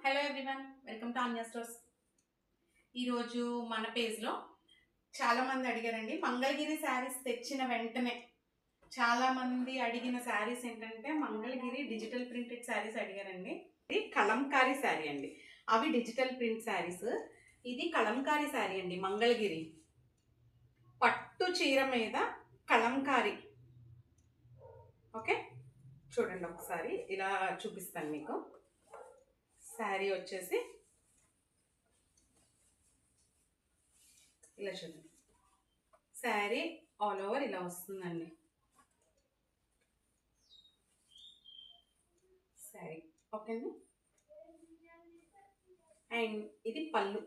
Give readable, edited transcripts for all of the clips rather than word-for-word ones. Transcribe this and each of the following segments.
Hello everyone, welcome to ఆన్యా stores. ఈరోజు మన పేజ్లో చాలామంది అడిగారండి. మంగళగిరి శారీస్ తెచ్చిన వెంటనే చాలామంది అడిగిన శారీస్ ఏంటంటే మంగళగిరి డిజిటల్ ప్రింటెడ్ శారీస్ అడిగారండి. ఇది కలంకారీ శారీ అండి, అవి డిజిటల్ ప్రింట్ శారీస్. ఇది కలంకారీ శారీ అండి, మంగళగిరి పట్టు చీర మీద కలంకారీ. ఓకే, చూడండి ఒకసారి ఇలా చూపిస్తాను మీకు. శారీ వచ్చేసి ఇలా చూడండి, శారీ ఆల్ ఓవర్ ఇలా వస్తుందండి శారీ. ఓకేనా, అండ్ ఇది పళ్ళు,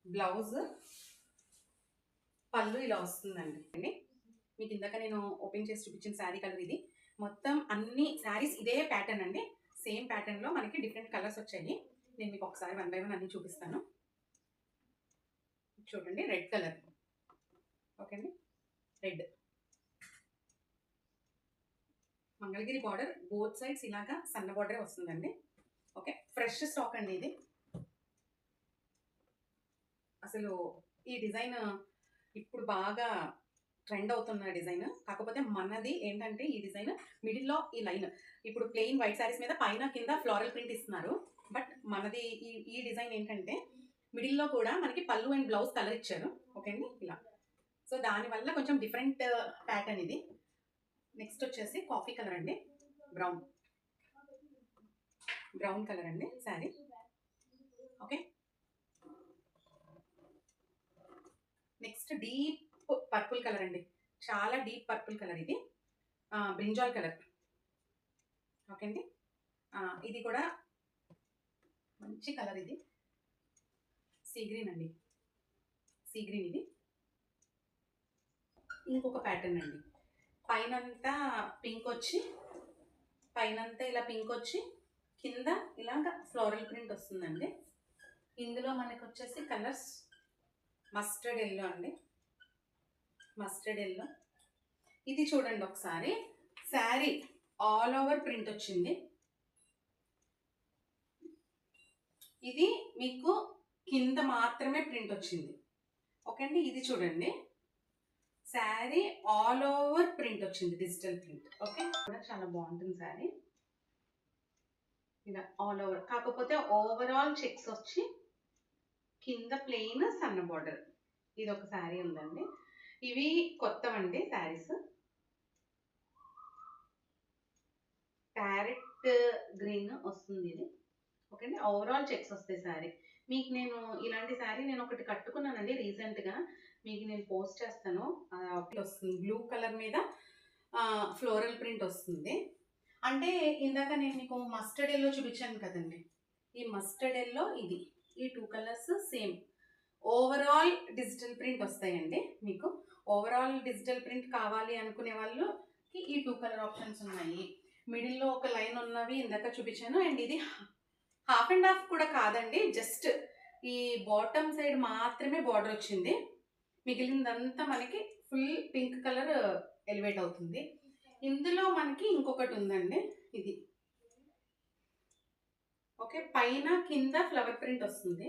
బ్లౌజ్, పళ్ళు ఇలా వస్తుందండి. మీకు ఇందాక నేను ఓపెన్ చేసి చూపించిన శారీ కలర్ ఇది. మొత్తం అన్ని శారీస్ ఇదే ప్యాటర్న్ అండి, సేమ్ ప్యాటర్న్లో మనకి డిఫరెంట్ కలర్స్ వచ్చాయి. నేను మీకు ఒకసారి 1 by 1 అన్ని చూపిస్తాను. చూడండి, రెడ్ కలర్. ఓకే అండి, red Mangalagiri border both sides ఇలాగా సన్న బార్డరే వస్తుందండి. ఓకే, ఫ్రెష్ స్టాక్ అండి ఇది. అసలు ఈ డిజైన్ ఇప్పుడు బాగా ట్రెండ్ అవుతున్న డిజైన్. కాకపోతే మనది ఏంటంటే ఈ డిజైన్ మిడిల్లో ఈ లైన్, ఇప్పుడు ప్లెయిన్ వైట్ శారీస్ మీద పైన కింద ఫ్లోరల్ ప్రింట్ ఇస్తున్నారు. బట్ మనది ఈ డిజైన్ ఏంటంటే మిడిల్లో కూడా మనకి పళ్ళు అండ్ బ్లౌజ్ కలర్ ఇచ్చారు. ఓకే అండి, ఇలా. సో దానివల్ల కొంచెం డిఫరెంట్ ప్యాటర్న్ ఇది. నెక్స్ట్ వచ్చేసి కాఫీ కలర్ అండి, బ్రౌన్ కలర్ అండి sari. Okay, next deep purple colour అండి, చాలా డీప్ పర్పుల్ కలర్ ఇది. Brinjal colour. ఓకే అండి, ఇది కూడా మంచి కలర్. ఇది సీ గ్రీన్ అండి, సీ గ్రీన్. ఇది ఇంకొక ప్యాటర్న్ అండి, పైనంతా పింక్ వచ్చి, పైనంతా ఇలా పింక్ వచ్చి కింద ఇలాగ ఫ్లోరల్ ప్రింట్ వస్తుందండి. ఇందులో మనకు వచ్చేసి కలర్స్ మస్టర్డ్ ఎల్లో అండి, మస్టర్డ్ ఎల్లో. ఇది చూడండి ఒకసారి, శారీ ఆల్ ఓవర్ ప్రింట్ వచ్చింది. ఇది మీకు కింద మాత్రమే ప్రింట్ వచ్చింది. ఓకే అండి, ఇది చూడండి, శారీ ఆల్ ఓవర్ ప్రింట్ వచ్చింది, డిజిటల్ ప్రింట్. ఓకే, కూడా చాలా బాగుంటుంది శారీ, ఇలా ఆల్ ఓవర్. కాకపోతే ఓవరాల్ చెక్స్ వచ్చి కింద ప్లెయిన్ సన్న బార్డర్. ఇది ఒక శారీ ఉందండి. ఇవి కొత్తవండి శారీస్. ప్యారెట్ గ్రీన్ వస్తుంది ఇది. ఓకే అండి, ఓవరాల్ చెక్స్ వస్తాయి శారీ. మీకు నేను ఇలాంటి శారీ నేను ఒకటి కట్టుకున్నానండి రీసెంట్గా, మీకు నేను పోస్ట్ చేస్తాను. వస్తుంది బ్లూ కలర్ మీద ఫ్లోరల్ ప్రింట్ వస్తుంది. అంటే ఇందాక నేను మీకు మస్టర్డ్ ఎల్లో చూపించాను కదండి, ఈ మస్టర్డ్ ఎల్లో ఇది, ఈ 2 colours same overall digital print వస్తాయండి. మీకు ఓవరాల్ డిజిటల్ ప్రింట్ కావాలి అనుకునే వాళ్ళకి ఈ 2 కలర్ ఆప్షన్స్ ఉన్నాయి. మిడిల్లో ఒక లైన్ ఉన్నవి ఇందాక చూపించాను. అండ్ ఇది హాఫ్ అండ్ హాఫ్ కూడా కాదండి, జస్ట్ ఈ బాటమ్ సైడ్ మాత్రమే బార్డర్ వచ్చింది, మిగిలిందంతా మనకి ఫుల్ పింక్ కలర్ ఎలివేట్ అవుతుంది. ఇందులో మనకి ఇంకొకటి ఉందండి, ఇది. ఓకే, పైన కింద ఫ్లవర్ ప్రింట్ వస్తుంది.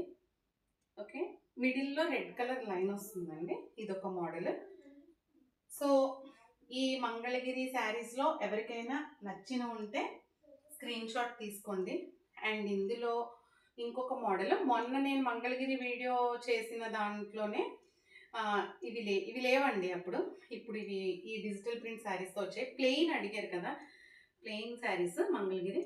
ఓకే, మిడిల్లో రెడ్ కలర్ లైన్ వస్తుందండి. ఇదొక మోడల్. సో ఈ మంగళగిరి శారీస్లో ఎవరికైనా నచ్చిన ఉంటే స్క్రీన్ షాట్ తీసుకోండి. అండ్ ఇందులో ఇంకొక మోడల్, మొన్న నేను మంగళగిరి వీడియో చేసిన దాంట్లోనే ఇవి లేవండి అప్పుడు. ఇప్పుడు ఇవి ఈ డిజిటల్ ప్రింట్ శారీస్తో వచ్చాయి. ప్లెయిన్ అడిగారు కదా, ప్లెయిన్ శారీస్ మంగళగిరి.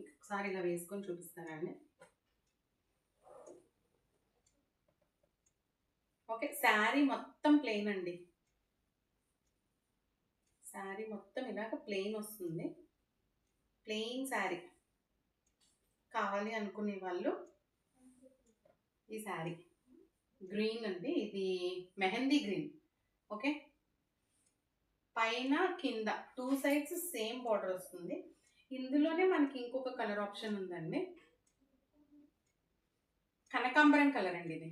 ఒకసారి ఇలా వేసుకొని చూపిస్తానండి. ఓకే, శారీ మొత్తం ప్లెయిన్ అండి, శారీ మొత్తం ఇలాగ ప్లెయిన్ వస్తుంది. ప్లెయిన్ శారీ కావాలి అనుకునే వాళ్ళు ఈ శారీ గ్రీన్ అండి, ఇది మెహందీ గ్రీన్. ఓకే, పైన కింద 2 సైడ్స్ సేమ్ బార్డర్ వస్తుంది. ఇందులోనే మనకి ఇంకొక కలర్ ఆప్షన్ ఉందండి, కనకాంబరం కలర్ అండి ఇది.